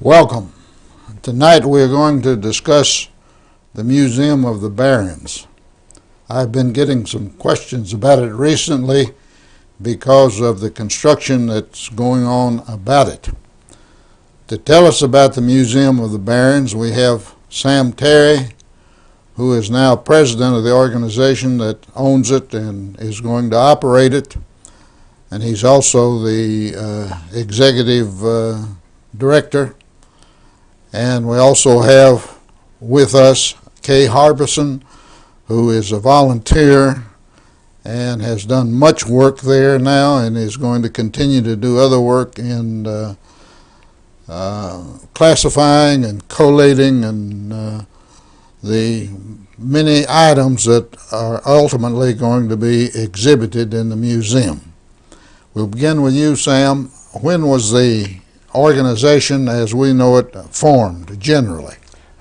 Welcome. Tonight we are going to discuss the Museum of the Barrens. I've been getting some questions about it recently because of the construction that's going on about it. To tell us about the Museum of the Barrens, we have Sam Terry, who is now president of the organization that owns it and is going to operate it. And he's also the executive director. And we also have with us Kay Harbison, who is a volunteer and has done much work there now and is going to continue to do other work in classifying and collating and the many items that are ultimately going to be exhibited in the museum. We'll begin with you, Sam. When was the organization as we know it formed generally?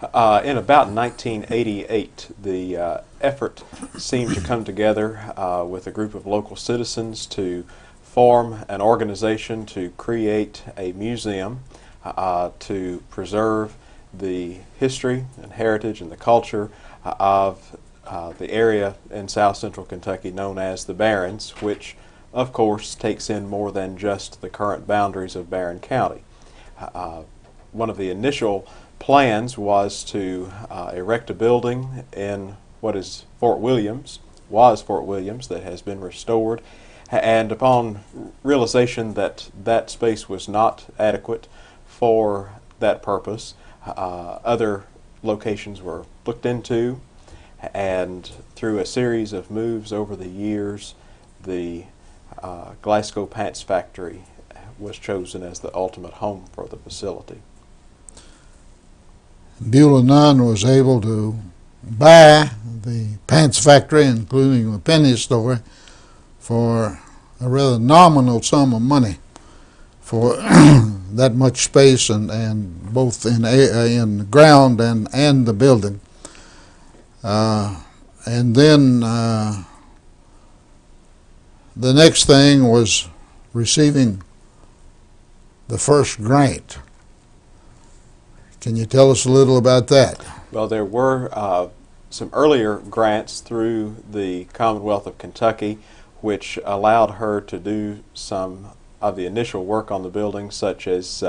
In about 1988, the effort seemed to come together with a group of local citizens to form an organization to create a museum to preserve the history and heritage and the culture of the area in south central Kentucky known as the Barrens, which of course takes in more than just the current boundaries of Barren County. One of the initial plans was to erect a building in what is Fort Williams, that has been restored, and upon realization that that space was not adequate for that purpose, other locations were looked into, and through a series of moves over the years, the Glasgow Pants Factory was chosen as the ultimate home for the facility. Beulah Nunn was able to buy the pants factory, including the penny store, for a rather nominal sum of money for that much space and both in the ground and the building. And then the next thing was receiving the first grant. Can you tell us a little about that? Well, there were some earlier grants through the Commonwealth of Kentucky which allowed her to do some of the initial work on the building, such as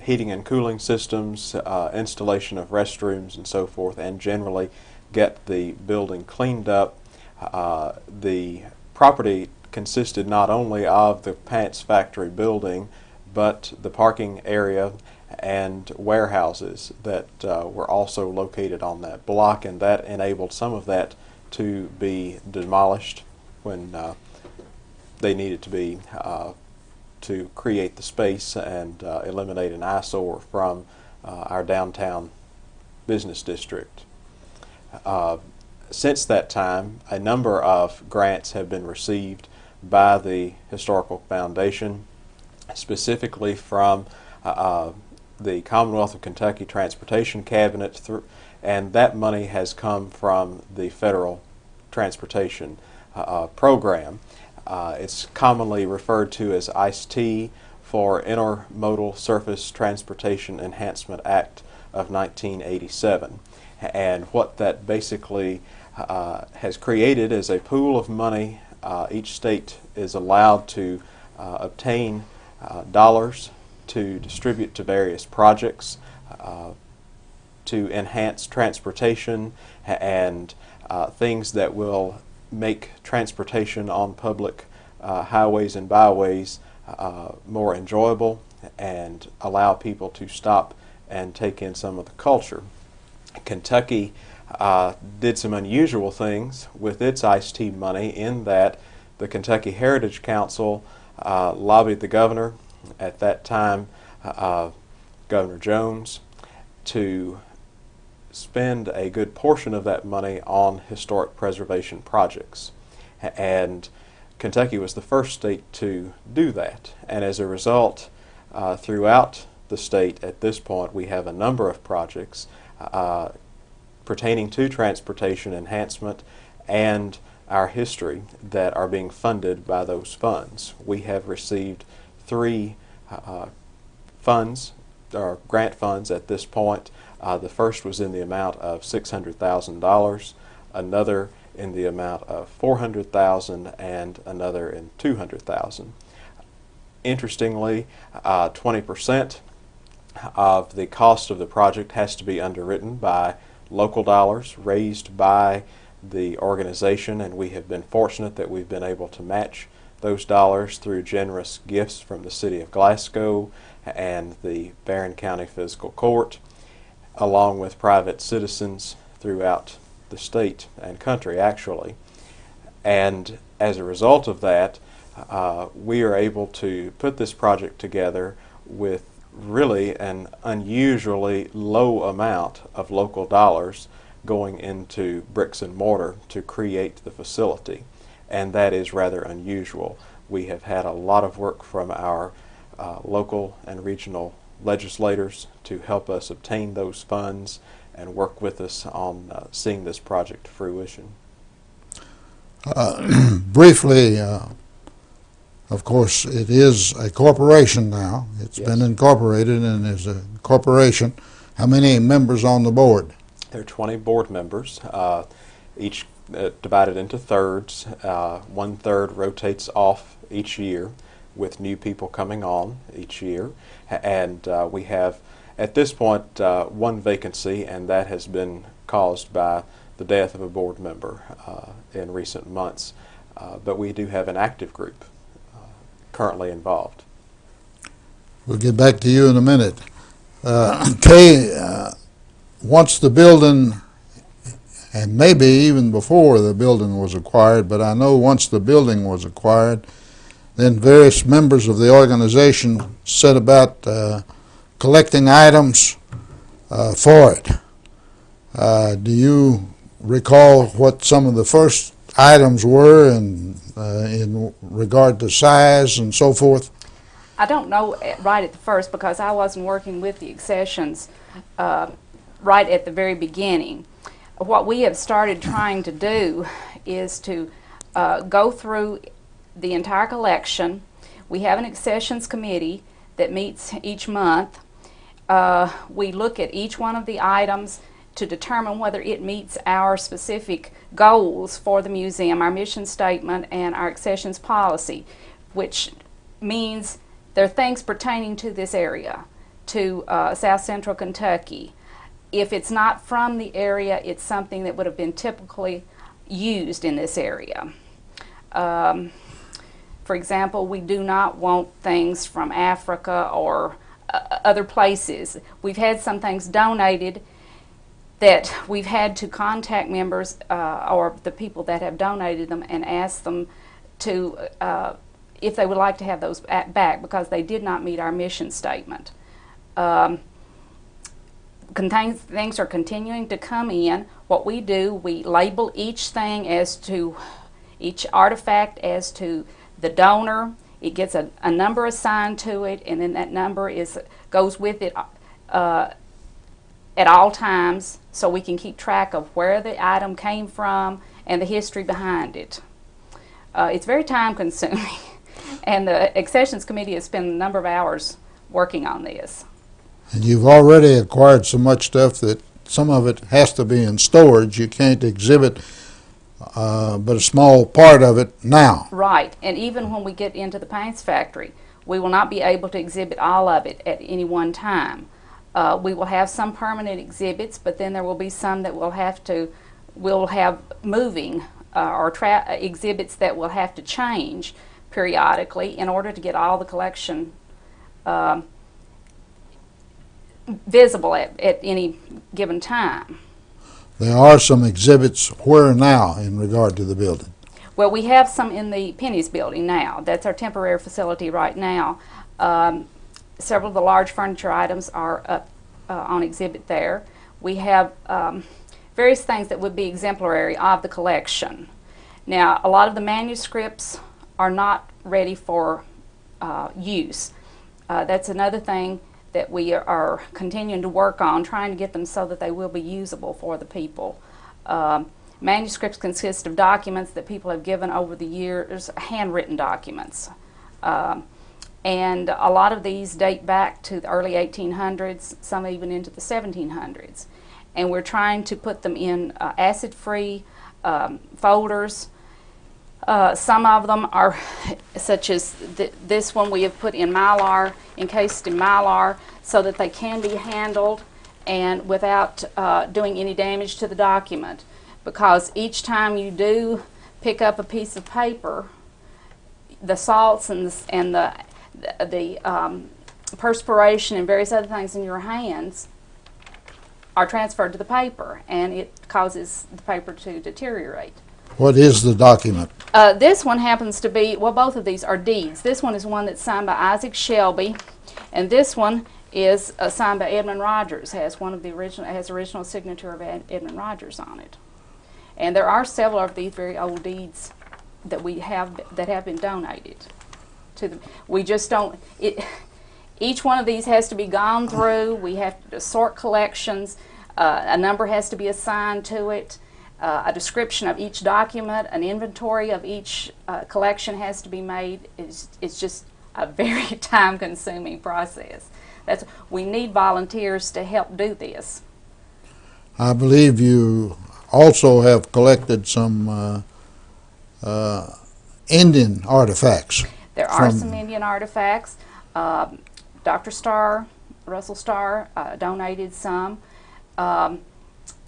heating and cooling systems, installation of restrooms and so forth, and generally get the building cleaned up. The property consisted not only of the Pants Factory building, but the parking area and warehouses that were also located on that block, and that enabled some of that to be demolished when they needed to be to create the space and eliminate an eyesore from our downtown business district. Since that time, a number of grants have been received by the Historical Foundation, specifically from the Commonwealth of Kentucky Transportation Cabinet, and that money has come from the federal transportation program. It's commonly referred to as ICE-T, for Intermodal Surface Transportation Enhancement Act of 1987. And what that basically has created is a pool of money. Each state is allowed to obtain dollars to distribute to various projects to enhance transportation and things that will make transportation on public highways and byways more enjoyable and allow people to stop and take in some of the culture. Kentucky did some unusual things with its ICE-T money in that the Kentucky Heritage Council lobbied the governor at that time, Governor Jones, to spend a good portion of that money on historic preservation projects. And Kentucky was the first state to do that. And as a result, throughout the state at this point, we have a number of projects pertaining to transportation enhancement and our history that are being funded by those funds. We have received 3 funds grant funds at this point. The first was in the amount of $600,000, another in the amount of $400,000, and another in $200,000. Interestingly, 20% of the cost of the project has to be underwritten by local dollars raised by the organization, and we have been fortunate that we've been able to match those dollars through generous gifts from the City of Glasgow and the Barren County Fiscal Court, along with private citizens throughout the state and country, actually. And as a result of that, we are able to put this project together with really an unusually low amount of local dollars going into bricks and mortar to create the facility, and that is rather unusual. We have had a lot of work from our local and regional legislators to help us obtain those funds and work with us on seeing this project to fruition. Briefly, of course, it is a corporation now. It's Yes. been incorporated and is a corporation. How many members on the board? There are 20 board members, each divided into thirds. 1/3 rotates off each year, with new people coming on each year. And we have, at this point, one vacancy, and that has been caused by the death of a board member in recent months. But we do have an active group currently involved. We'll get back to you in a minute. Kay, once the building, and maybe even before the building was acquired, but I know once the building was acquired, then various members of the organization set about collecting items for it. Do you recall what some of the first items were and in regard to size and so forth? I don't know right at the first because I wasn't working with the accessions right at the very beginning. What we have started trying to do is to go through the entire collection. We have an accessions committee that meets each month. We look at each one of the items to determine whether it meets our specific goals for the museum, our mission statement, and our accessions policy, which means there are things pertaining to this area, to South Central Kentucky. If it's not from the area, it's something that would have been typically used in this area. For example, we do not want things from Africa or other places. We've had some things donated that we've had to contact members or the people that have donated them and ask them to if they would like to have those back because they did not meet our mission statement. Things are continuing to come in. What we do, we label each thing as to, each artifact as to the donor. It gets a number assigned to it, and then that number goes with it at all times, so we can keep track of where the item came from and the history behind it. It's very time consuming, and the accessions committee has spent a number of hours working on this. And you've already acquired so much stuff that some of it has to be in storage. You can't exhibit but a small part of it now. Right, and even when we get into the paints factory, we will not be able to exhibit all of it at any one time. We will have some permanent exhibits, but then there will be some that we'll have moving or exhibits that will have to change periodically in order to get all the collection visible at any given time. There are some exhibits where now in regard to the building? Well, we have some in the Penny's building now. That's our temporary facility right now. Several of the large furniture items are up on exhibit there. We have various things that would be exemplary of the collection. Now, a lot of the manuscripts are not ready for use. That's another thing that we are continuing to work on, trying to get them so that they will be usable for the people. Manuscripts consist of documents that people have given over the years, handwritten documents. And a lot of these date back to the early 1800s, some even into the 1700s. And we're trying to put them in acid-free folders. Some of them are, such as this one, we have put in mylar, encased in mylar, so that they can be handled and without doing any damage to the document. Because each time you do pick up a piece of paper, the salts and the perspiration and various other things in your hands are transferred to the paper, and it causes the paper to deteriorate. What is the document? This one happens to be, well, both of these are deeds. This one is one that's signed by Isaac Shelby, and this one is signed by Edmund Rogers. Has original signature of Edmund Rogers on it. And there are several of these very old deeds that we have that have been donated to them. We just don't. Each one of these has to be gone through. We have to sort collections. A number has to be assigned to it. A description of each document, an inventory of each collection has to be made. It's just a very time-consuming process. We need volunteers to help do this. I believe you also have collected some Indian artifacts. There are some Indian artifacts. Dr. Starr, Russell Starr, donated some.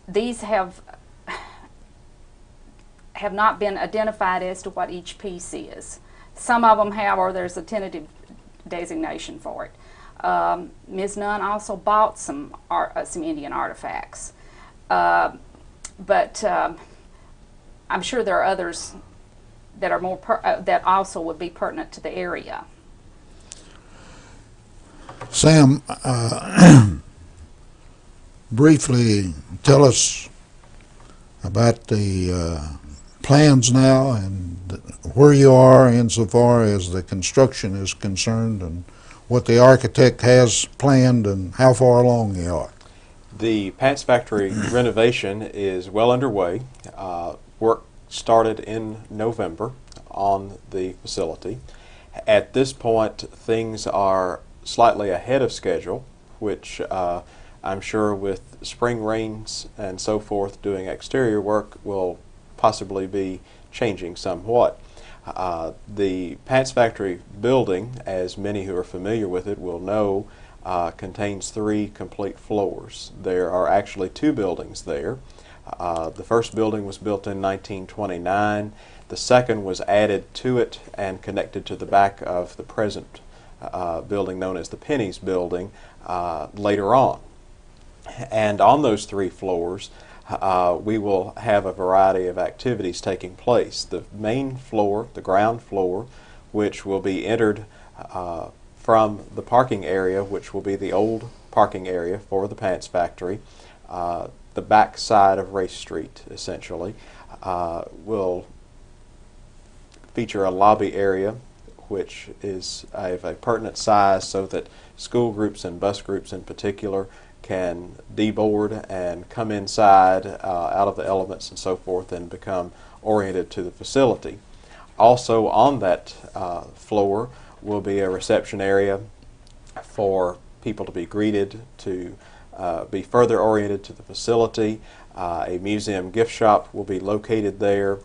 These have not been identified as to what each piece is. Some of them have, or there's a tentative designation for it. Ms. Nunn also bought some Indian artifacts, but I'm sure there are others that are more that also would be pertinent to the area. Sam, briefly tell us about the plans now and where you are insofar as the construction is concerned, and what the architect has planned and how far along you are. The Pants Factory renovation is well underway. Work started in November on the facility. At this point, things are slightly ahead of schedule, which I'm sure with spring rains and so forth, doing exterior work will possibly be changing somewhat. The Pants Factory building, as many who are familiar with it will know, contains 3 complete floors. There are actually 2 buildings there. The first building was built in 1929. The second was added to it and connected to the back of the present building known as the Pennies building later on. And on those 3 floors, we will have a variety of activities taking place. The main floor, the ground floor, which will be entered from the parking area, which will be the old parking area for the Pants Factory, the back side of Race Street, essentially, will feature a lobby area which is of a pertinent size so that school groups and bus groups in particular can deboard and come inside out of the elements and so forth and become oriented to the facility. Also on that floor will be a reception area for people to be greeted, to be further oriented to the facility. A museum gift shop will be located there.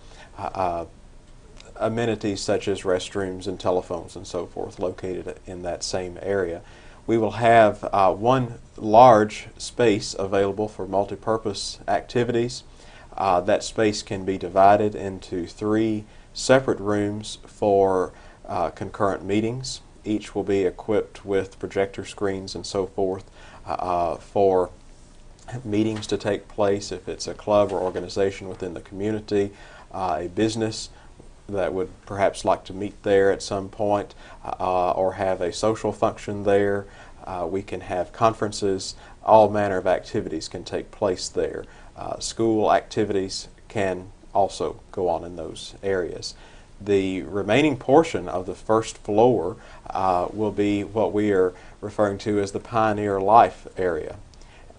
Amenities such as restrooms and telephones and so forth located in that same area. We will have one large space available for multi-purpose activities. That space can be divided into 3 separate rooms for concurrent meetings. Each will be equipped with projector screens and so forth for meetings to take place if it's a club or organization within the community, a business that would perhaps like to meet there at some point or have a social function there. We can have conferences. All manner of activities can take place there. School activities can also go on in those areas. The remaining portion of the first floor will be what we are referring to as the Pioneer Life area.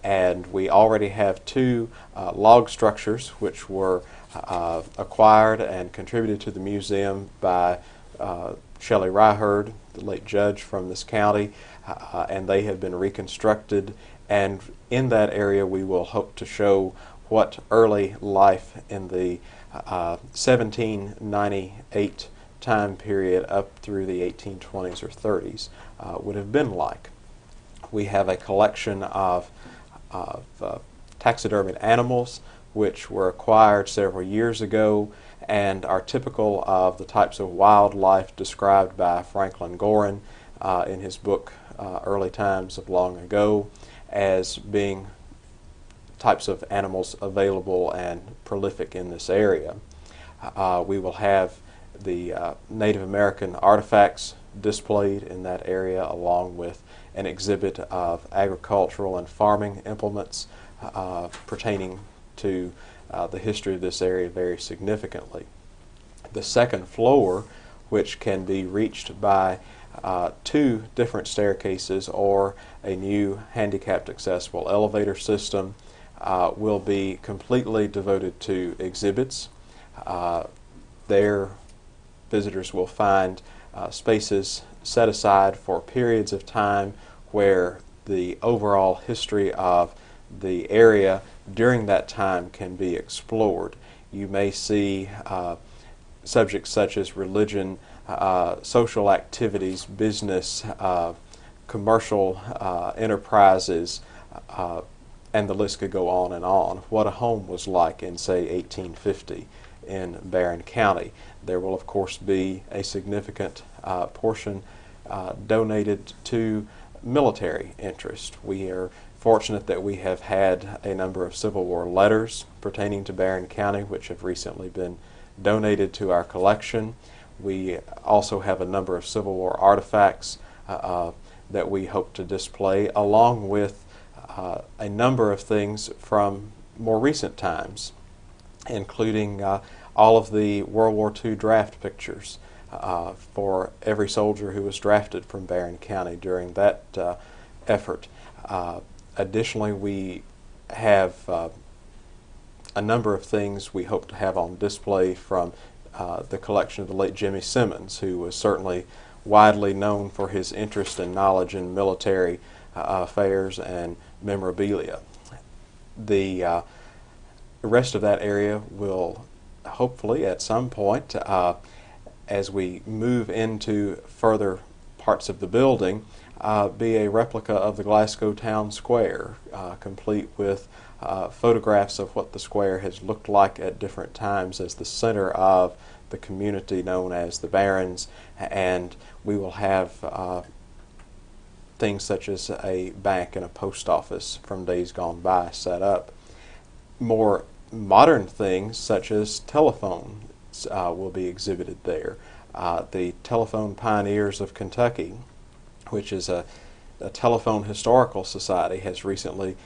And we already have 2 log structures which were acquired and contributed to the museum by Shelley Ryherd, the late judge from this county, and they have been reconstructed. And in that area, we will hope to show what early life in the 1798 time period up through the 1820s or 30s would have been like. We have a collection of taxidermied animals which were acquired several years ago and are typical of the types of wildlife described by Franklin Gorin in his book Early Times of Long Ago as being types of animals available and prolific in this area. We will have the Native American artifacts displayed in that area, along with an exhibit of agricultural and farming implements pertaining to the history of this area very significantly. The second floor, which can be reached by two different staircases or a new handicapped accessible elevator system, will be completely devoted to exhibits. There, visitors will find spaces set aside for periods of time where the overall history of the area during that time can be explored. You may see subjects such as religion, social activities, business, commercial enterprises, and the list could go on and on. What a home was like in, say, 1850 in Barren County. There will, of course, be a significant portion donated to military interest. We are fortunate that we have had a number of Civil War letters pertaining to Barren County which have recently been donated to our collection. We also have a number of Civil War artifacts that we hope to display, along with a number of things from more recent times, including all of the World War II draft pictures for every soldier who was drafted from Barren County during that effort. Additionally, we have a number of things we hope to have on display from the collection of the late Jimmy Simmons, who was certainly widely known for his interest and knowledge in military affairs and memorabilia. The rest of that area will hopefully at some point, as we move into further parts of the building, be a replica of the Glasgow Town Square, complete with photographs of what the square has looked like at different times as the center of the community known as the Barrens, and we will have things such as a bank and a post office from days gone by set up. More modern things such as telephones will be exhibited there. The Telephone Pioneers of Kentucky, which is a telephone historical society, has recently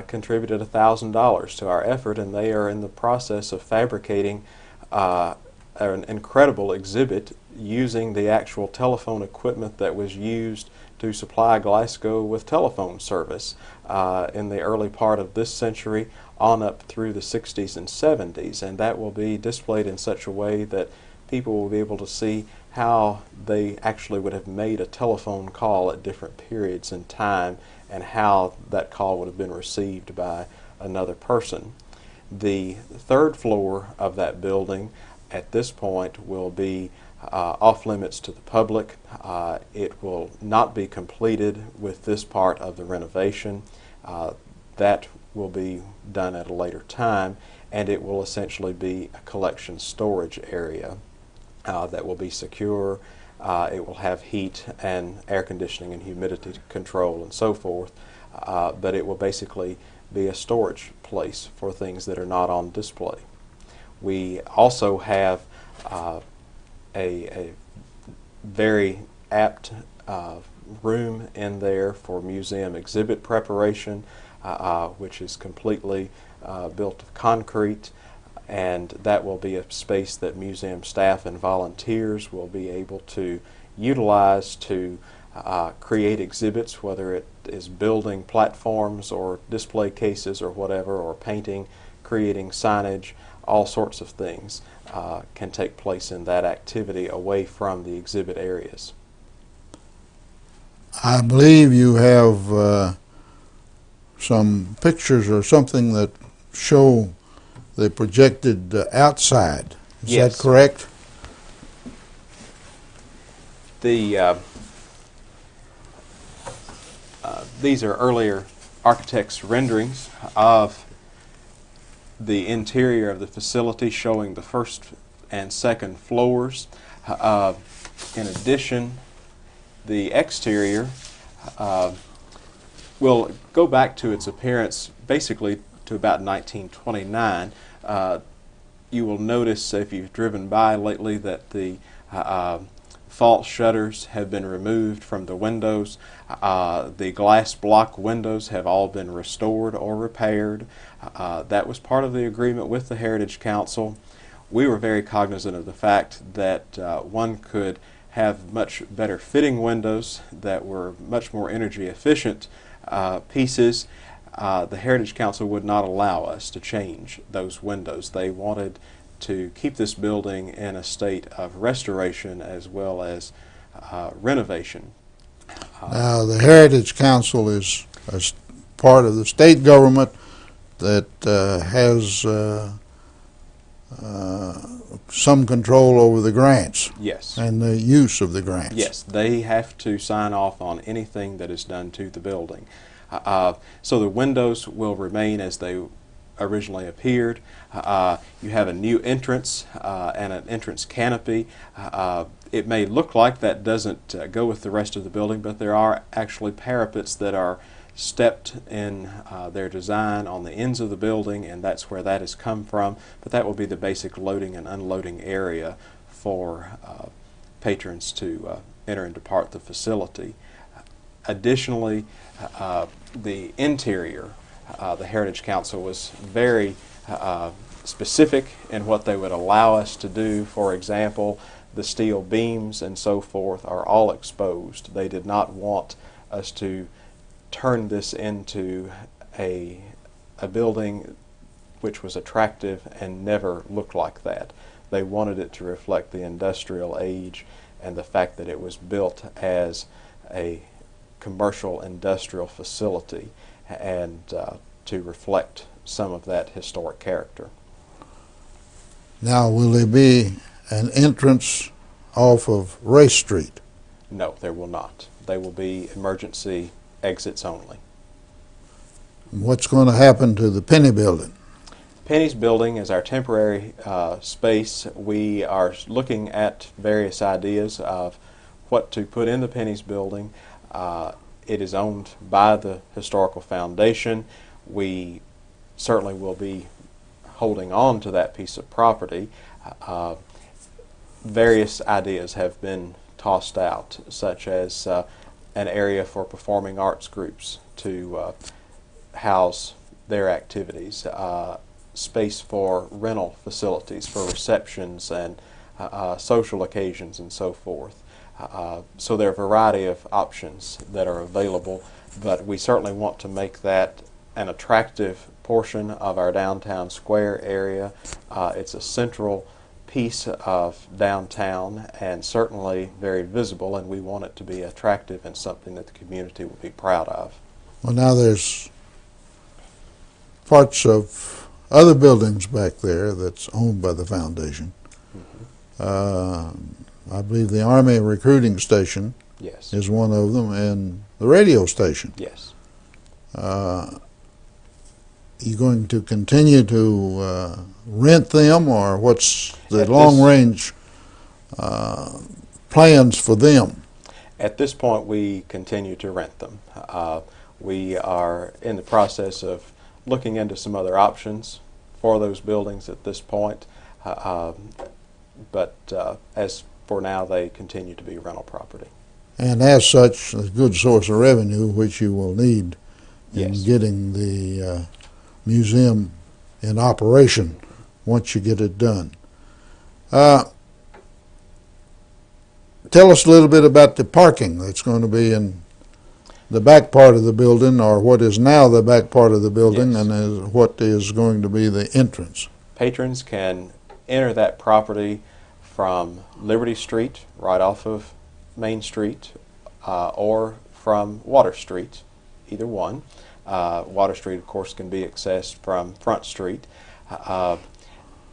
contributed $1,000 to our effort, and they are in the process of fabricating an incredible exhibit using the actual telephone equipment that was used to supply Glasgow with telephone service in the early part of this century on up through the 60s and 70s, and that will be displayed in such a way that people will be able to see how they actually would have made a telephone call at different periods in time and how that call would have been received by another person. The third floor of that building at this point will be off limits to the public. It will not be completed with this part of the renovation. That will be done at a later time, and it will essentially be a collection storage area that will be secure. It will have heat and air conditioning and humidity control and so forth, but it will basically be a storage place for things that are not on display. We also have a very apt room in there for museum exhibit preparation, which is completely built of concrete, and that will be a space that museum staff and volunteers will be able to utilize to create exhibits, whether it is building platforms or display cases or whatever, or painting, creating signage. All sorts of things can take place in that activity away from the exhibit areas. I believe you have some pictures or something that show the projected outside. Is Yes. that correct? These are earlier architects' renderings of the interior of the facility, showing the first and second floors. In addition, the exterior will go back to its appearance basically to about 1929. You will notice, if you've driven by lately, that the false shutters have been removed from the windows. The glass block windows have all been restored or repaired. That was part of the agreement with the Heritage Council. We were very cognizant of the fact that one could have much better fitting windows that were much more energy efficient pieces. The Heritage Council would not allow us to change those windows. They wanted to keep this building in a state of restoration as well as renovation. Now, the Heritage Council is part of the state government that has some control over the grants. Yes. And the use of the grants. Yes, they have to sign off on anything that is done to the building. So the windows will remain as they originally appeared. You have a new entrance and an entrance canopy. It may look like that doesn't go with the rest of the building, but there are actually parapets that are stepped in their design on the ends of the building, and that's where that has come from. But that will be the basic loading and unloading area for patrons to enter and depart the facility. Additionally, the interior, the Heritage Council was very specific in what they would allow us to do. For example, the steel beams and so forth are all exposed. They did not want us to turn this into a building which was attractive and never looked like that. They wanted it to reflect the industrial age and the fact that it was built as a commercial industrial facility, and to reflect some of that historic character. Now, will there be an entrance off of Race Street? No, there will not. They will be emergency exits only. What's going to happen to the Penny Building? Penny's building is our temporary space. We are looking at various ideas of what to put in the Penny's building. It is owned by the Historical Foundation. We certainly will be holding on to that piece of property. Various ideas have been tossed out, such as an area for performing arts groups to house their activities, space for rental facilities for receptions and social occasions and so forth. So there are a variety of options that are available, but we certainly want to make that an attractive portion of our downtown square area. It's a central piece of downtown and certainly very visible, and we want it to be attractive and something that the community will be proud of. Well, now there's parts of other buildings back there that's owned by the foundation. I believe the Army Recruiting Station Yes. is one of them, and the radio station. Yes. You going to continue to rent them, or what's the At long-range plans for them? At this point, we continue to rent them. We are in the process of looking into some other options for those buildings at this point, but as for now, they continue to be rental property. And as such, a good source of revenue, which you will need in Yes. getting the museum in operation once you get it done. Tell us a little bit about the parking that's going to be in the back part of the building, or what is now the back part of the building, Yes. and what is going to be the entrance. Patrons can enter that property from Liberty Street, right off of Main Street, or from Water Street, either one. Water Street, of course, can be accessed from Front Street.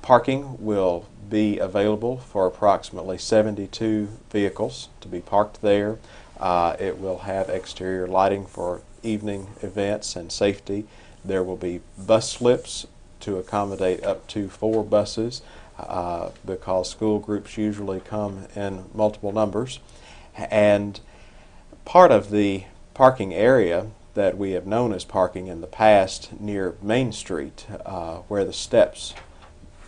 Parking will be available for approximately 72 vehicles to be parked there. It will have exterior lighting for evening events and safety. There will be bus slips to accommodate up to 4 buses because school groups usually come in multiple numbers. And part of the parking area that we have known as parking in the past near Main Street, where the steps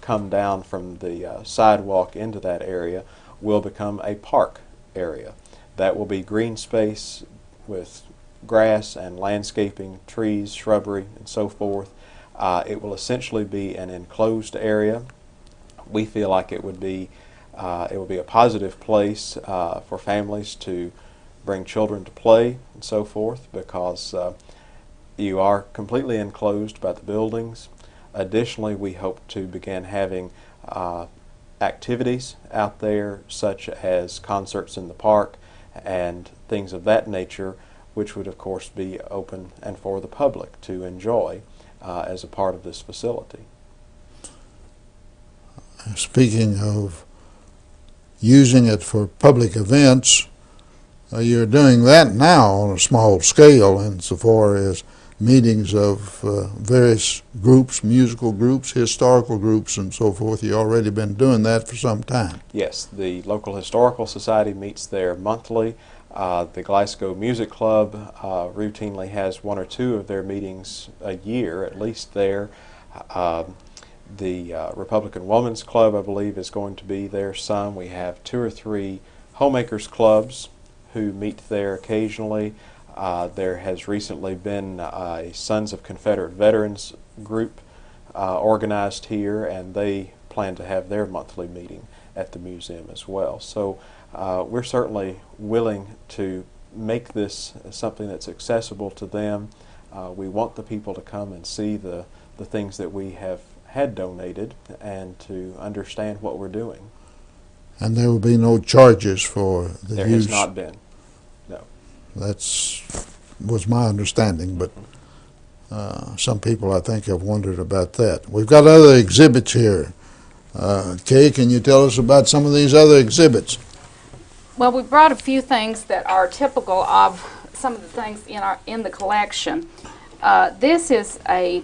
come down from the sidewalk into that area, will become a park area. That will be green space with grass and landscaping, trees, shrubbery, and so forth. It will essentially be an enclosed area. We feel like it would be a positive place for families to bring children to play and so forth, because you are completely enclosed by the buildings. Additionally, we hope to begin having activities out there, such as concerts in the park and things of that nature, which would of course be open and for the public to enjoy as a part of this facility. Speaking of using it for public events, you're doing that now on a small scale insofar as meetings of various groups, musical groups, historical groups, and so forth. You've already been doing that for some time. Yes, the local historical society meets there monthly. The Glasgow Music Club routinely has 1 or 2 of their meetings a year, at least there. The Republican Women's Club, I believe, is going to be there some. We have 2 or 3 homemakers clubs who meet there occasionally. There has recently been a Sons of Confederate Veterans group organized here, and they plan to have their monthly meeting at the museum as well. So we're certainly willing to make this something that's accessible to them. We want the people to come and see the things that we have had donated and to understand what we're doing. And there will be no charges for the There use? has not been, no. Was my understanding, but some people I think have wondered about that. We've got other exhibits here. Kay, can you tell us about some of these other exhibits? Well, we brought a few things that are typical of some of the things in the collection. This is a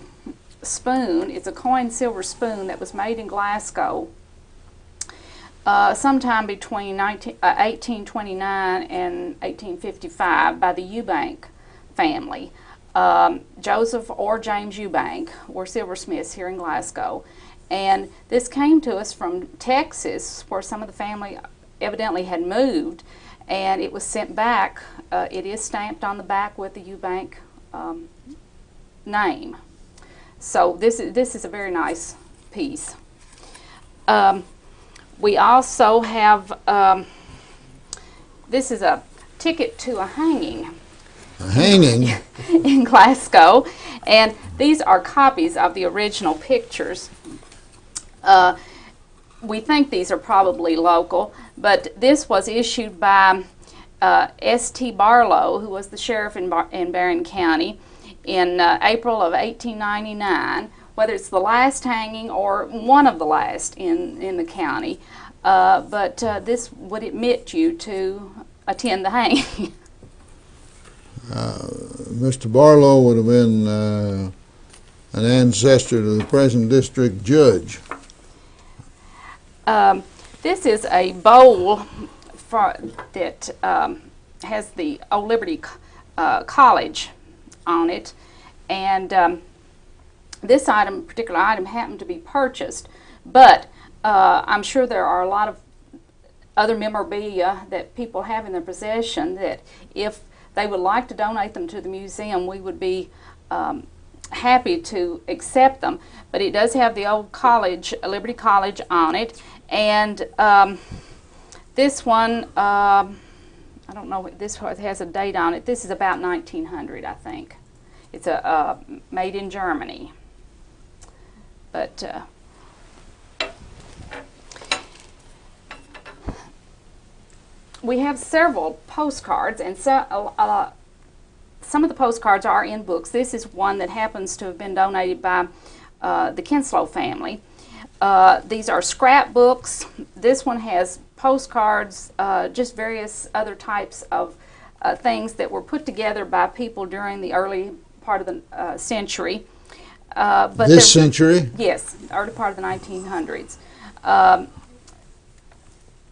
spoon. It's a coin silver spoon that was made in Glasgow sometime between 1829 and 1855 by the Eubank family. Joseph or James Eubank were silversmiths here in Glasgow, and this came to us from Texas, where some of the family evidently had moved, and it was sent back. It is stamped on the back with the Eubank name. So this is a very nice piece. We also have, this is a ticket to a hanging. A hanging? In Glasgow. And these are copies of the original pictures. We think these are probably local, but this was issued by S.T. Barlow, who was the sheriff in Barren County, in April of 1899. Whether it's the last hanging or one of the last in the county, but this would admit you to attend the hanging. Mr. Barlow would have been an ancestor to the present district judge. This is a bowl that has the Old Liberty College on it, and this particular item happened to be purchased, but I'm sure there are a lot of other memorabilia that people have in their possession that if they would like to donate them to the museum, we would be happy to accept them. But it does have the old college, Liberty College, on it, and this one, I don't know, this one has a date on it. This is about 1900, I think. It's made in Germany. But we have several postcards, and some of the postcards are in books. This is one that happens to have been donated by the Kinslow family. These are scrapbooks. This one has postcards, just various other types of things that were put together by people during the early part of the century. But this century? Yes, early part of the 1900s.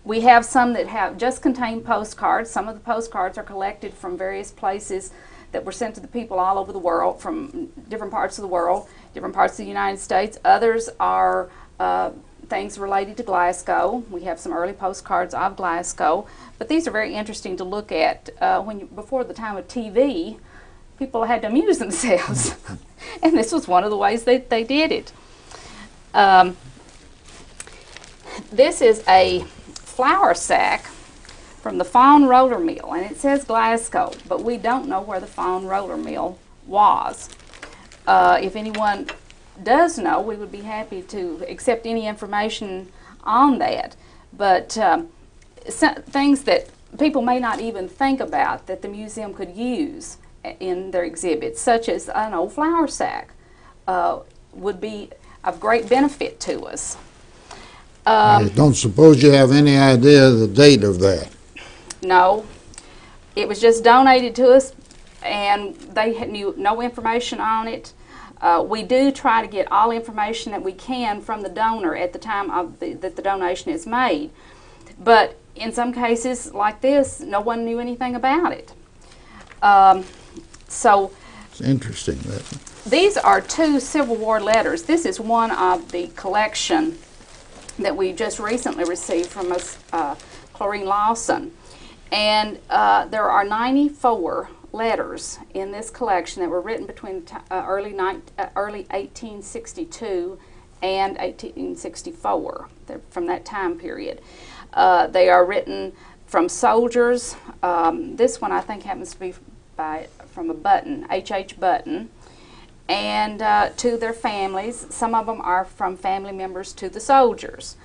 We have some that have just contain postcards. Some of the postcards are collected from various places that were sent to the people all over the world, from different parts of the world, different parts of the United States. Others are things related to Glasgow. We have some early postcards of Glasgow, but these are very interesting to look at. Before the time of TV, people had to amuse themselves, and this was one of the ways they did it. This is a flour sack from the Fawn Roller Mill, and it says Glasgow, but we don't know where the Fawn Roller Mill was. If anyone does know, we would be happy to accept any information on that. But things that people may not even think about that the museum could use in their exhibits, such as an old flour sack, would be of great benefit to us. I don't suppose you have any idea the date of that. No. It was just donated to us, and they knew no information on it. We do try to get all information that we can from the donor at the time of that the donation is made. But in some cases like this, no one knew anything about it. So it's interesting. These are two Civil War letters. This is one of the collection that we just recently received from Chlorine Lawson. And there are 94 letters in this collection that were written between early 1862 and 1864. They're from that time period. They are written from soldiers. This one I think happens to be from a Button, H.H. Button, and to their families. Some of them are from family members to the soldiers.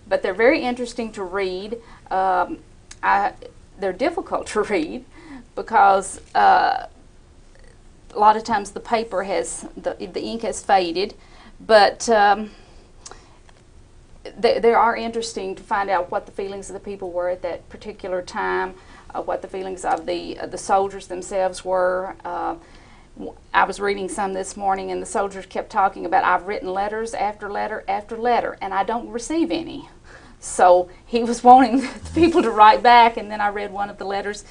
But they're very interesting to read. They're difficult to read because a lot of times the paper has, the ink has faded, but they are interesting to find out what the feelings of the people were at that particular time, what the feelings of the soldiers themselves were. I was reading some this morning, and the soldiers kept talking about, I've written letters after letter after letter, and I don't receive any. So he was wanting the people to write back, and then I read one of the letters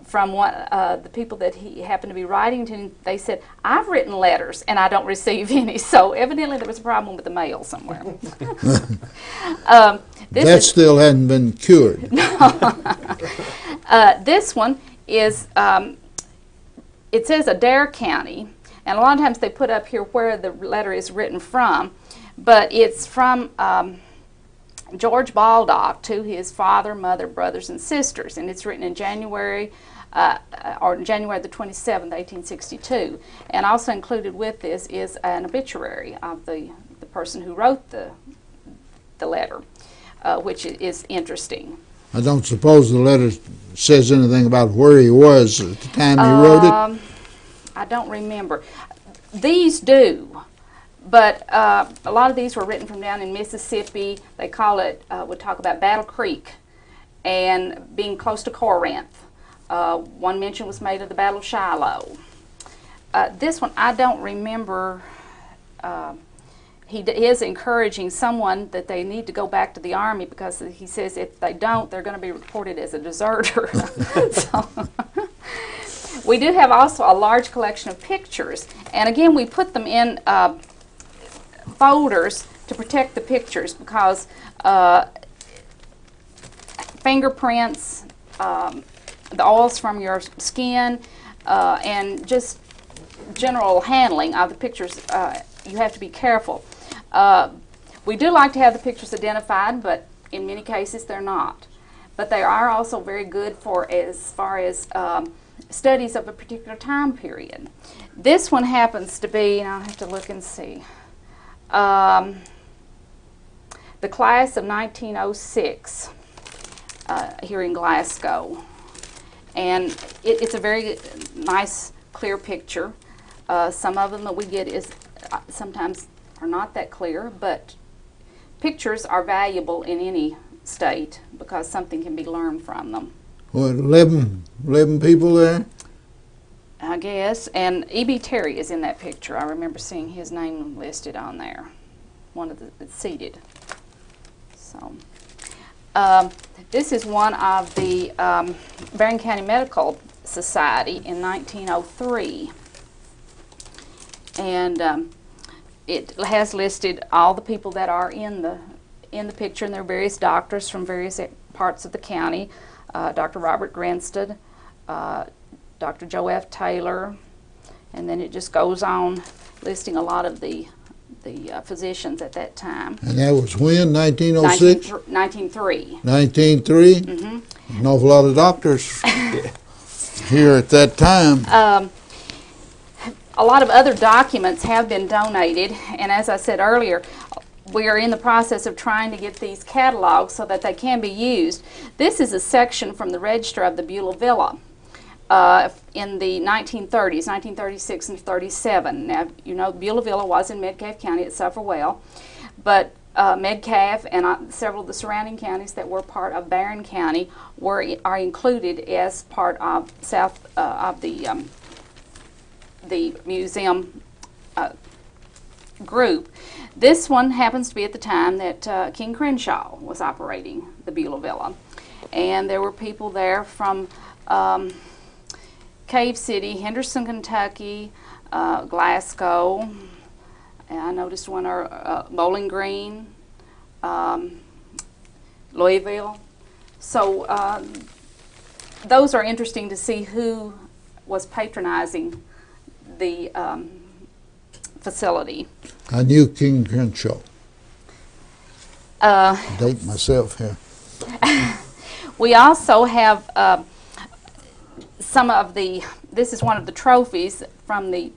from the people that he happened to be writing to, and they said, I've written letters, and I don't receive any. So evidently there was a problem with the mail somewhere. That still hasn't been cured. This one is, it says Adair County, and a lot of times they put up here where the letter is written from, but it's from George Baldock to his father, mother, brothers, and sisters, and it's written in January the 27th, 1862. And also included with this is an obituary of the person who wrote the letter, which is interesting. I don't suppose the letter says anything about where he was at the time he wrote it? I don't remember. These do, but a lot of these were written from down in Mississippi. They call it, would talk about Battle Creek and being close to Corinth. One mention was made of the Battle of Shiloh. This one, I don't remember. He is encouraging someone that they need to go back to the Army because he says if they don't, they're going to be reported as a deserter. So, we do have also a large collection of pictures, and again we put them in folders to protect the pictures because fingerprints, the oils from your skin, and just general handling of the pictures, you have to be careful. We do like to have the pictures identified, but in many cases they're not. But they are also very good for as far as studies of a particular time period. This one happens to be, and I'll have to look and see, the class of 1906 here in Glasgow. And it's a very nice clear picture. Some of them that we get is sometimes are not that clear, but pictures are valuable in any state because something can be learned from them. What, 11 people there? I guess. And E.B. Terry is in that picture. I remember seeing his name listed on there. One of the that's seated. So, this is one of the Barren County Medical Society in 1903. And it has listed all the people that are in the picture, and there are various doctors from various parts of the county. Dr. Robert Grinstead, Dr. Joe F. Taylor, and then it just goes on listing a lot of the physicians at that time. And that was when, 1906? 1903. 1903? Mm-hmm. An awful lot of doctors here at that time. A lot of other documents have been donated, and as I said earlier, we are in the process of trying to get these catalogs so that they can be used. This is a section from the register of the Beulah Villa in the 1930s, 1936 and 37. Now, you know, Beulah Villa was in Metcalfe County. It suffered well, but Metcalfe and several of the surrounding counties that were part of Barren County are included as part of the museum group. This one happens to be at the time that King Crenshaw was operating the Beulah Villa. And there were people there from Cave City, Henderson, Kentucky, Glasgow, and I noticed one, Bowling Green, Louisville. So those are interesting to see who was patronizing the facility. I knew King Crenshaw. Date myself here. We also have some of this is one of the trophies from the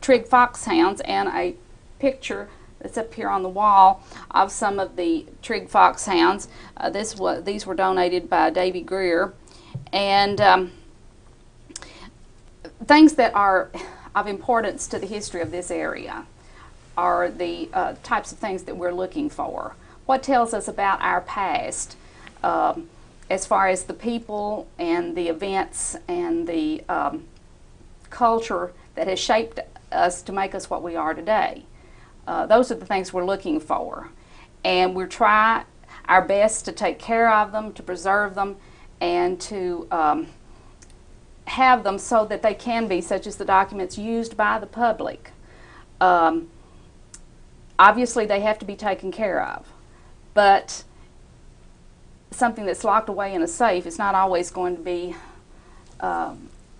Trigg Foxhounds, and a picture that's up here on the wall of some of the Trigg Foxhounds. These were donated by Davy Greer. And things that are of importance to the history of this area are the types of things that we're looking for. What tells us about our past as far as the people and the events and the culture that has shaped us to make us what we are today. Those are the things we're looking for. And we try our best to take care of them, to preserve them, and to have them so that they can be, such as the documents, used by the public. Obviously, they have to be taken care of, but something that's locked away in a safe is not always going to be,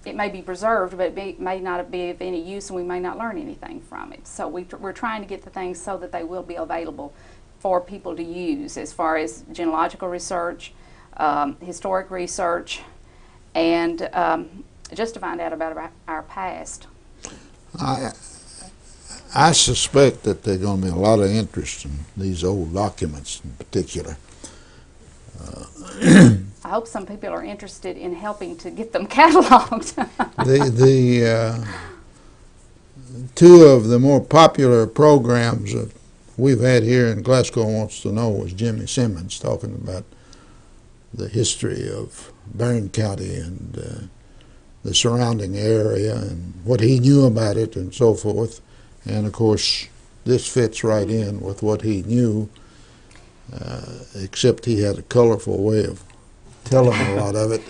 it may be preserved, but it may not be of any use, and we may not learn anything from it. So we're trying to get the things so that they will be available for people to use as far as genealogical research, historic research, and just to find out about our past. I suspect that there's going to be a lot of interest in these old documents in particular. I hope some people are interested in helping to get them cataloged. the two of the more popular programs that we've had here in Glasgow Wants to Know was Jimmy Simmons talking about the history of Barren County and the surrounding area and what he knew about it and so forth. And of course, this fits right in with what he knew, except he had a colorful way of telling a lot of it.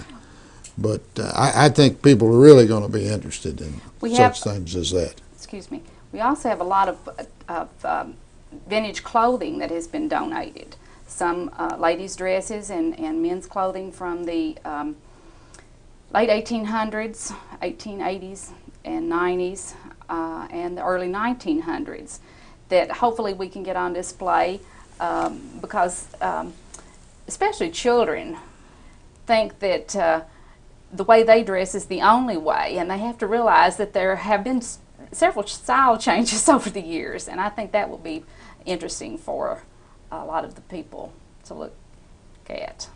But I think people are really going to be interested in such things as that. Excuse me. We also have a lot of vintage clothing that has been donated. Some ladies' dresses and men's clothing from the late 1800s, 1880s, and 90s, and the early 1900s that hopefully we can get on display because especially children think that the way they dress is the only way, and they have to realize that there have been several style changes over the years, and I think that will be interesting for a lot of the people to look at.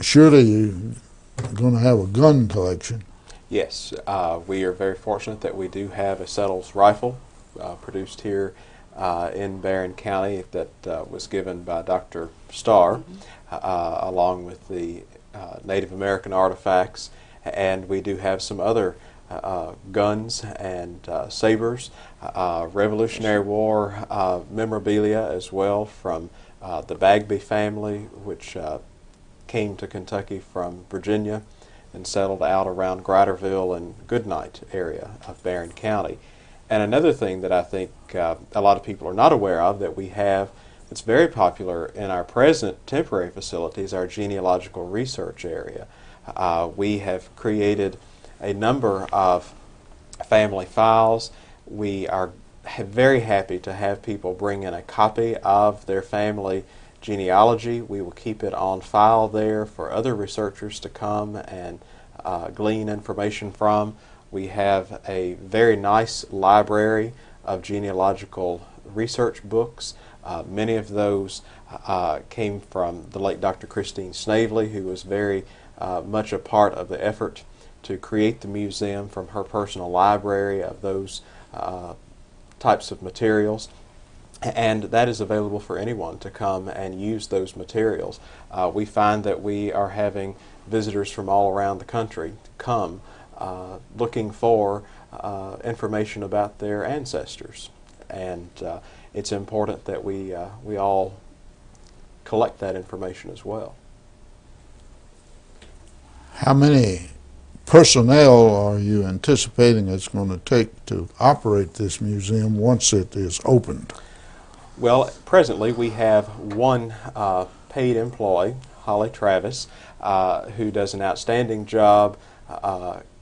Surely going to have a gun collection. Yes, we are very fortunate that we do have a Settles rifle produced here in Barren County that was given by Dr. Starr, along with the Native American artifacts, and we do have some other guns and sabers, Revolutionary War memorabilia as well from the Bagby family, which came to Kentucky from Virginia and settled out around Griderville and Goodnight area of Barren County. And another thing that I think a lot of people are not aware of that we have that's very popular in our present temporary facilities, our genealogical research area. We have created a number of family files. We are very happy to have people bring in a copy of their family genealogy. We will keep it on file there for other researchers to come and glean information from. We have a very nice library of genealogical research books. Many of those came from the late Dr. Christine Snavely, who was very much a part of the effort to create the museum from her personal library of those types of materials. And that is available for anyone to come and use those materials. We find that we are having visitors from all around the country come looking for information about their ancestors. And it's important that we all collect that information as well. How many personnel are you anticipating it's going to take to operate this museum once it is opened? Well, presently we have one paid employee, Holly Travis, who does an outstanding job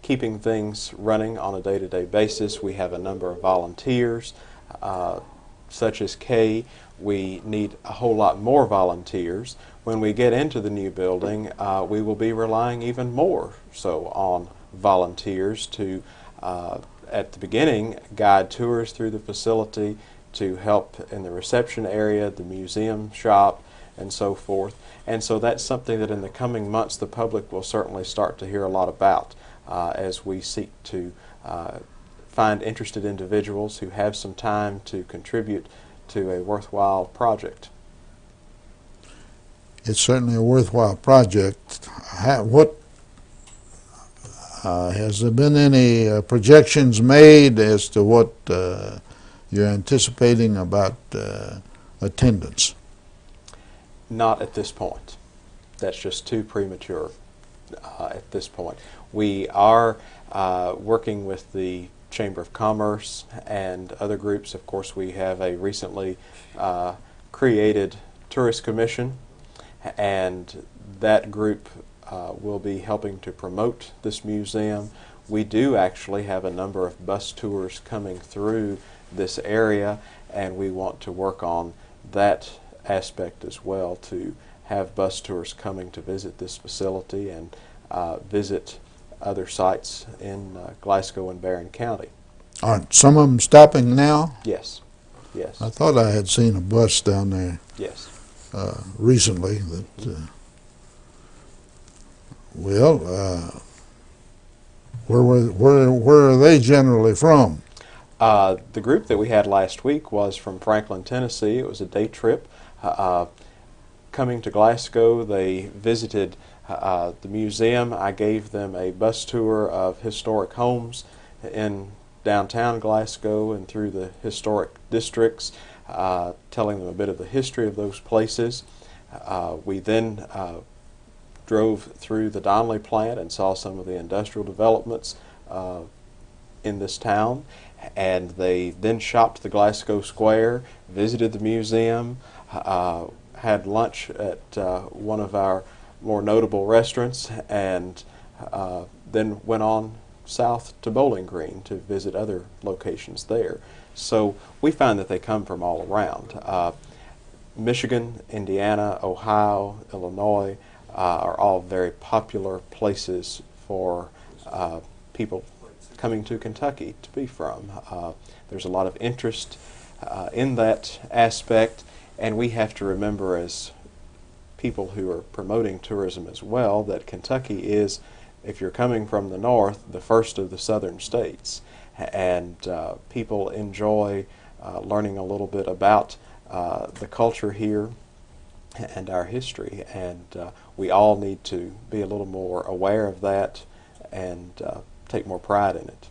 keeping things running on a day-to-day basis. We have a number of volunteers, such as Kay. We need a whole lot more volunteers. When we get into the new building, we will be relying even more so on volunteers to, at the beginning, guide tours through the facility, to help in the reception area, the museum shop, and so forth. And so that's something that in the coming months the public will certainly start to hear a lot about as we seek to find interested individuals who have some time to contribute to a worthwhile project. It's certainly a worthwhile project. What has there been any projections made as to what you're anticipating about attendance? Not at this point. That's just too premature at this point. We are working with the Chamber of Commerce and other groups. Of course, we have a recently created tourist commission, and that group will be helping to promote this museum. We do actually have a number of bus tours coming through this area, and we want to work on that aspect as well, to have bus tours coming to visit this facility and visit other sites in Glasgow and Barren County. Aren't some of them stopping now? Yes, yes. I thought I had seen a bus down there Yes. recently. That where are they generally from? The group that we had last week was from Franklin, Tennessee. It was a day trip. Coming to Glasgow, they visited the museum. I gave them a bus tour of historic homes in downtown Glasgow and through the historic districts, telling them a bit of the history of those places. We then drove through the Donnelly plant and saw some of the industrial developments in this town, and they then shopped the Glasgow Square, visited the museum, had lunch at one of our more notable restaurants, and then went on south to Bowling Green to visit other locations there. So we find that they come from all around. Michigan, Indiana, Ohio, Illinois are all very popular places for people coming to Kentucky to be from. There's a lot of interest in that aspect, and we have to remember as people who are promoting tourism as well that Kentucky is, if you're coming from the north, the first of the southern states. And people enjoy learning a little bit about the culture here and our history, and we all need to be a little more aware of that and take more pride in it.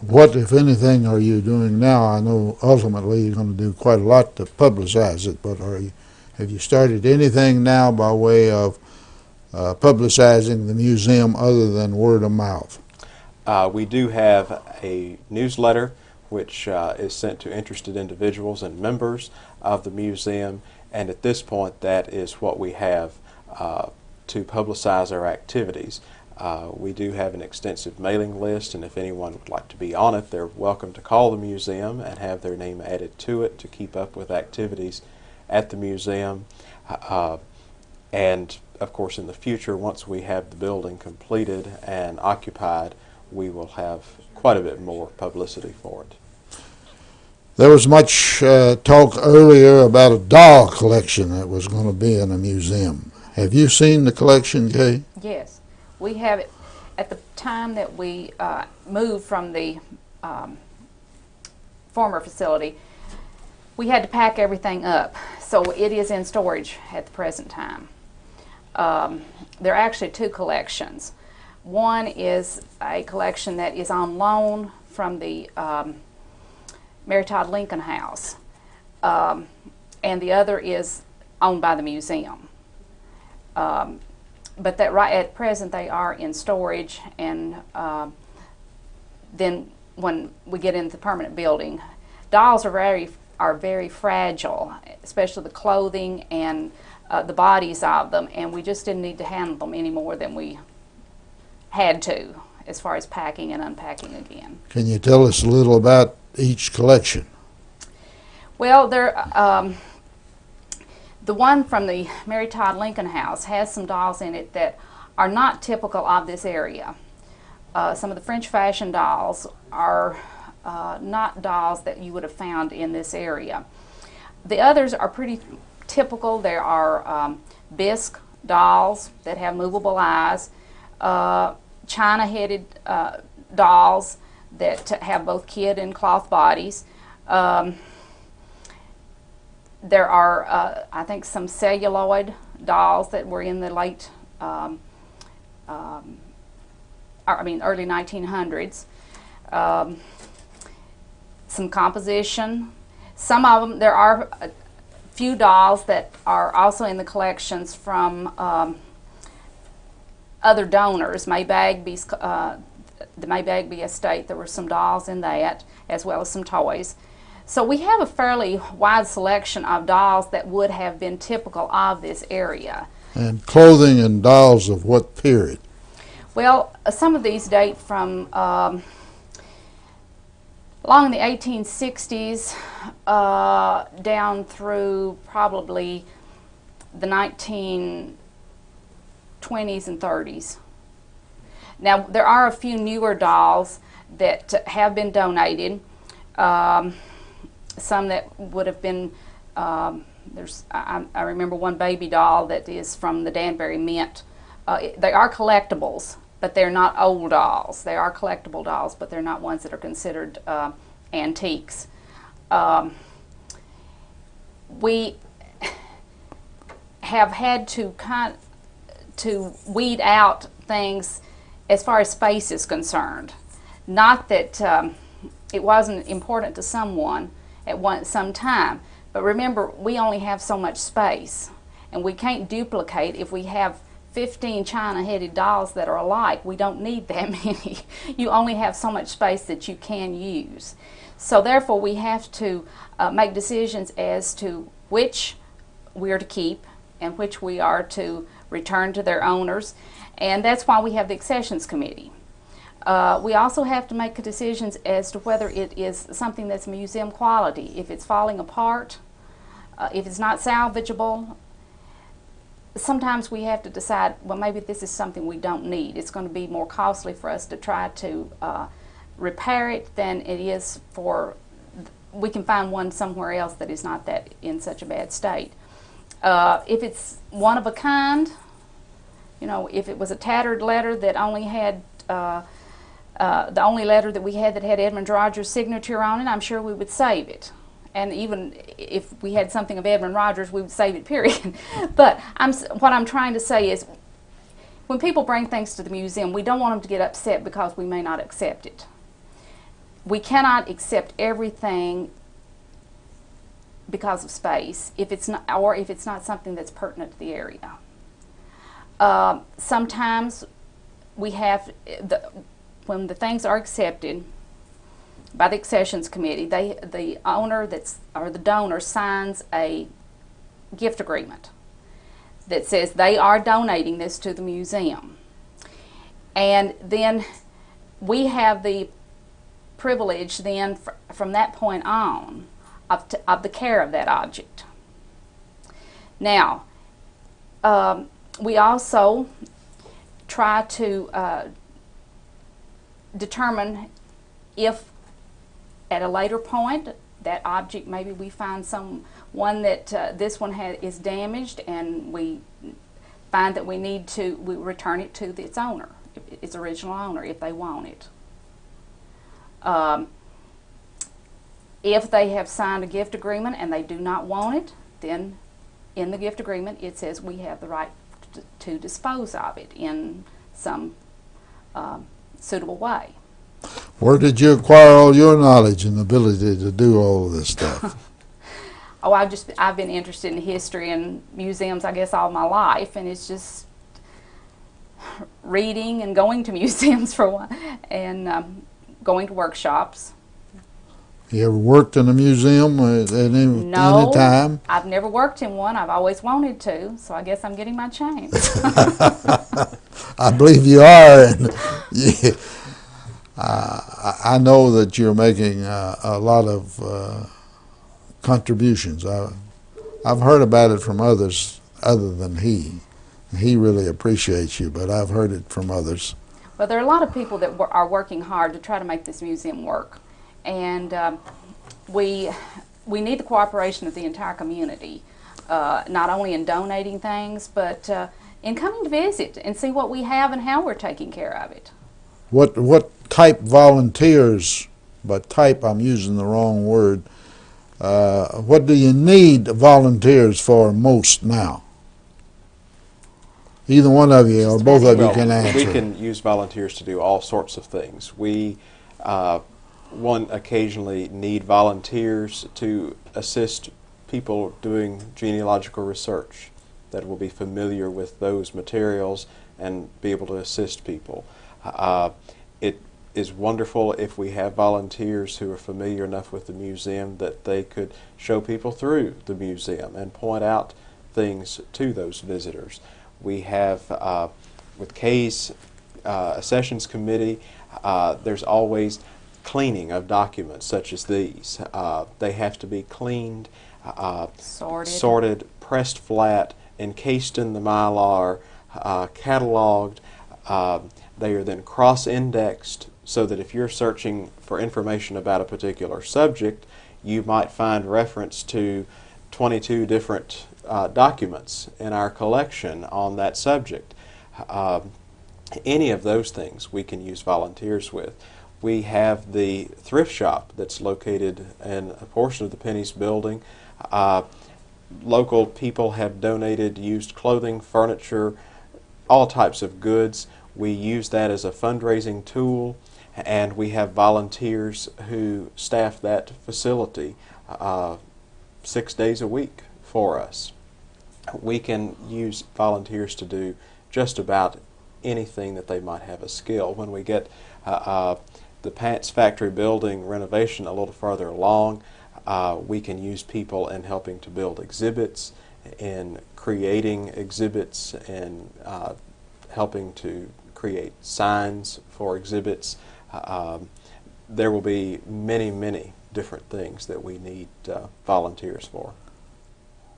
What, if anything, are you doing now? I know ultimately you're going to do quite a lot to publicize it, but have you started anything now by way of publicizing the museum other than word of mouth? We do have a newsletter which is sent to interested individuals and members of the museum, and at this point that is what we have to publicize our activities. We do have an extensive mailing list, and if anyone would like to be on it, they're welcome to call the museum and have their name added to it to keep up with activities at the museum. And of course in the future, once we have the building completed and occupied, we will have quite a bit more publicity for it. There was much talk earlier about a doll collection that was going to be in a museum. Have you seen the collection, Kay? Yes. We have it. At the time that we moved from the former facility, we had to pack everything up. So it is in storage at the present time. There are actually two collections. One is a collection that is on loan from the Mary Todd Lincoln House, and the other is owned by the museum. But that right at present they are in storage, and then when we get into the permanent building, dolls are very fragile, especially the clothing and the bodies of them, and we just didn't need to handle them any more than we had to as far as packing and unpacking again. Can you tell us a little about each collection? Well, the one from the Mary Todd Lincoln House has some dolls in it that are not typical of this area. Some of the French fashion dolls are not dolls that you would have found in this area. The others are pretty typical. There are bisque dolls that have movable eyes, china-headed dolls that have both kid and cloth bodies. There are, I think, some celluloid dolls that were in the late, early 1900s. Some composition. Some of them, there are a few dolls that are also in the collections from other donors. The May Bagby estate, there were some dolls in that, as well as some toys. So we have a fairly wide selection of dolls that would have been typical of this area. And clothing and dolls of what period? Well, some of these date from along in the 1860s down through probably the 1920s and 30s. Now, there are a few newer dolls that have been donated. Some that would have been, I remember one baby doll that is from the Danbury Mint. They are collectibles, but they're not old dolls. They are collectible dolls, but they're not ones that are considered antiques. We have had to weed out things as far as space is concerned. Not that it wasn't important to someone at some time, but remember, we only have so much space, and we can't duplicate. If we have 15 china-headed dolls that are alike, we don't need that many. You only have so much space that you can use. So therefore, we have to make decisions as to which we are to keep and which we are to return to their owners, and that's why we have the accessions committee. We also have to make decisions as to whether it is something that's museum quality. If it's falling apart, if it's not salvageable, sometimes we have to decide, well, maybe this is something we don't need. It's going to be more costly for us to try to repair it than it is we can find one somewhere else that is not that in such a bad state. If it's one of a kind, you know, if it was a tattered letter that only had the only letter that we had that had Edmund Rogers' signature on it, I'm sure we would save it. And even if we had something of Edmund Rogers, we would save it, period. But what I'm trying to say is, when people bring things to the museum, we don't want them to get upset because we may not accept it. We cannot accept everything because of space if it's not, or if it's not something that's pertinent to the area. Sometimes we have, when the things are accepted by the accessions committee, the owner or the donor signs a gift agreement that says they are donating this to the museum. And then we have the privilege then from that point on of the care of that object. Now, we also try to determine if at a later point that object, maybe we find one that this one is damaged, and we find that we return it to its owner, its original owner, if they want it. If they have signed a gift agreement and they do not want it, then in the gift agreement it says we have the right to dispose of it in some suitable way. Where did you acquire all your knowledge and ability to do all of this stuff? Oh, I've been interested in history and museums, I guess, all my life, and it's just reading and going to museums for one, and going to workshops. You ever worked in a museum at any time? I've never worked in one. I've always wanted to, so I guess I'm getting my chance. I believe you are. And I know that you're making a lot of contributions. I've heard about it from others other than he. He really appreciates you, but I've heard it from others. Well, there are a lot of people that are working hard to try to make this museum work. And we need the cooperation of the entire community, not only in donating things, but in coming to visit and see what we have and how we're taking care of it. What type volunteers, by type I'm using the wrong word, what do you need volunteers for most now? Either one of you or both of you can answer. We can use volunteers to do all sorts of things. We occasionally need volunteers to assist people doing genealogical research that will be familiar with those materials and be able to assist people. It is wonderful if we have volunteers who are familiar enough with the museum that they could show people through the museum and point out things to those visitors. We have, with Kay's Accessions Committee, there's always cleaning of documents such as these. They have to be cleaned, sorted, pressed flat, encased in the Mylar, cataloged. They are then cross-indexed so that if you're searching for information about a particular subject, you might find reference to 22 different documents in our collection on that subject. Any of those things we can use volunteers with. We have the thrift shop that's located in a portion of the Penny's building. Local people have donated used clothing, furniture, all types of goods. We use that as a fundraising tool, and we have volunteers who staff that facility 6 days a week for us. We can use volunteers to do just about anything that they might have a skill. When we get the Pants Factory building renovation a little further along, we can use people in helping to build exhibits, in creating exhibits, and helping to create signs for exhibits. There will be many, many different things that we need volunteers for.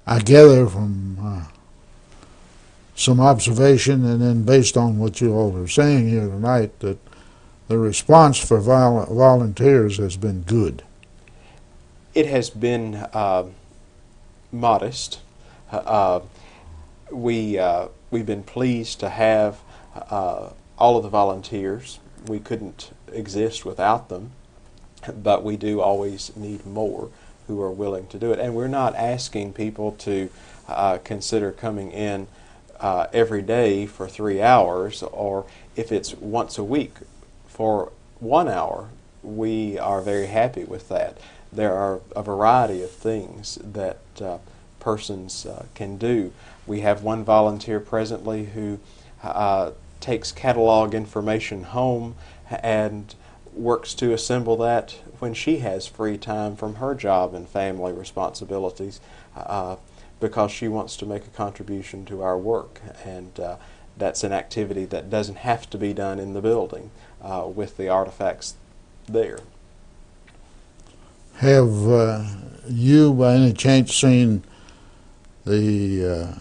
I gather from some observation and then based on what you all are saying here tonight that the response for volunteers has been good. It has been modest. We've been pleased to have all of the volunteers. We couldn't exist without them, but we do always need more who are willing to do it. And we're not asking people to consider coming in every day for 3 hours, or if it's once a week for 1 hour, we are very happy with that. There are a variety of things that persons can do. We have one volunteer presently who takes catalog information home and works to assemble that when she has free time from her job and family responsibilities, because she wants to make a contribution to our work. And that's an activity that doesn't have to be done in the building with the artifacts there. Have you by any chance seen the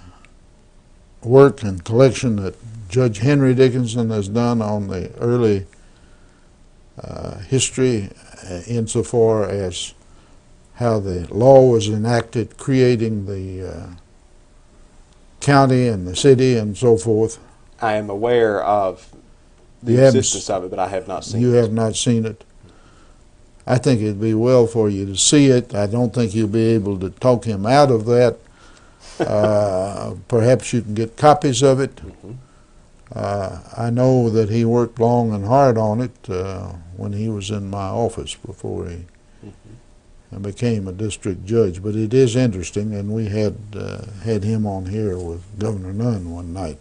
work and collection that Judge Henry Dickinson has done on the early history insofar as how the law was enacted creating the county and the city and so forth? I am aware of the existence of it, but I have not seen it. You have not seen it? I think it'd be well for you to see it. I don't think you'll be able to talk him out of that. Perhaps you can get copies of it. I know that he worked long and hard on it when he was in my office before he became a district judge. But it is interesting, and we had him on here with Governor Nunn one night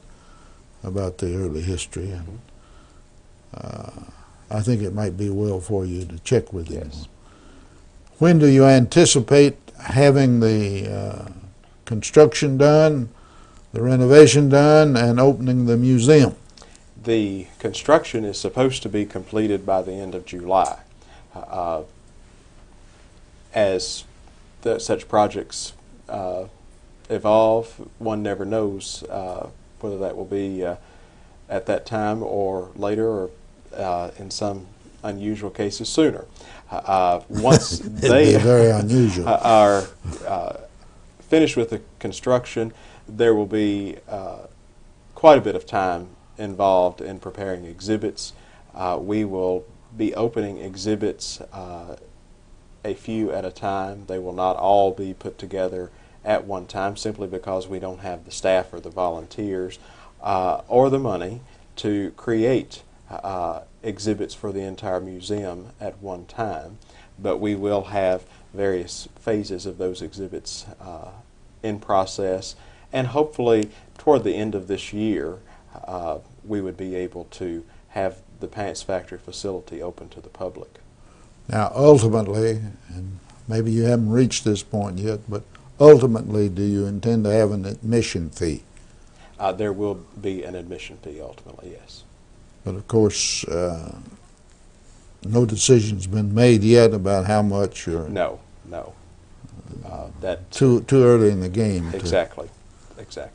about the early history. And I think it might be well for you to check with him. Yes. When do you anticipate having the construction done, the renovation done, and opening the museum? The construction is supposed to be completed by the end of July. As such projects evolve, one never knows whether that will be at that time or later, or in some unusual cases sooner. Once they very unusual. are finished with the construction, there will be quite a bit of time involved in preparing exhibits. We will be opening exhibits a few at a time. They will not all be put together at one time, simply because we don't have the staff or the volunteers or the money to create exhibits for the entire museum at one time. But we will have various phases of those exhibits in process, and hopefully toward the end of this year we would be able to have the Pants Factory facility open to the public. Now, ultimately, and maybe you haven't reached this point yet, but ultimately, do you intend to have an admission fee? There will be an admission fee ultimately, yes. But of course, no decision's been made yet about how much, or No. That too early in the game exactly.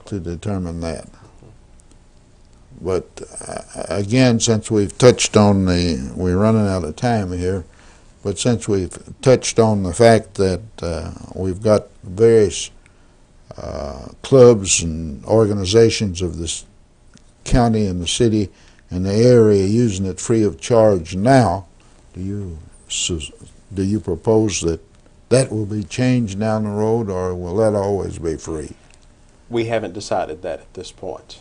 to determine that. But again, since we've touched on we're running out of time here, but since we've touched on the fact that we've got various clubs and organizations of this county and the city and the area using it free of charge now, do you propose that will be changed down the road, or will that always be free? We haven't decided that at this point.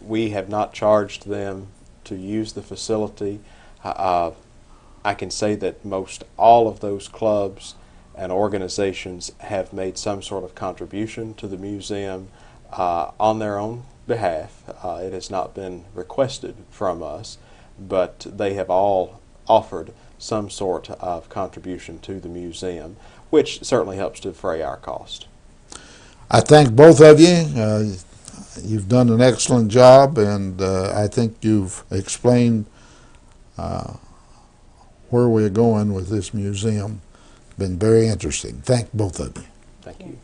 We have not charged them to use the facility. I can say that most all of those clubs and organizations have made some sort of contribution to the museum on their own behalf. It has not been requested from us, but they have all offered some sort of contribution to the museum, which certainly helps to defray our cost. I thank both of you. You've done an excellent job, and I think you've explained where we're going with this museum. Been very interesting. Thank both of you. Thank you.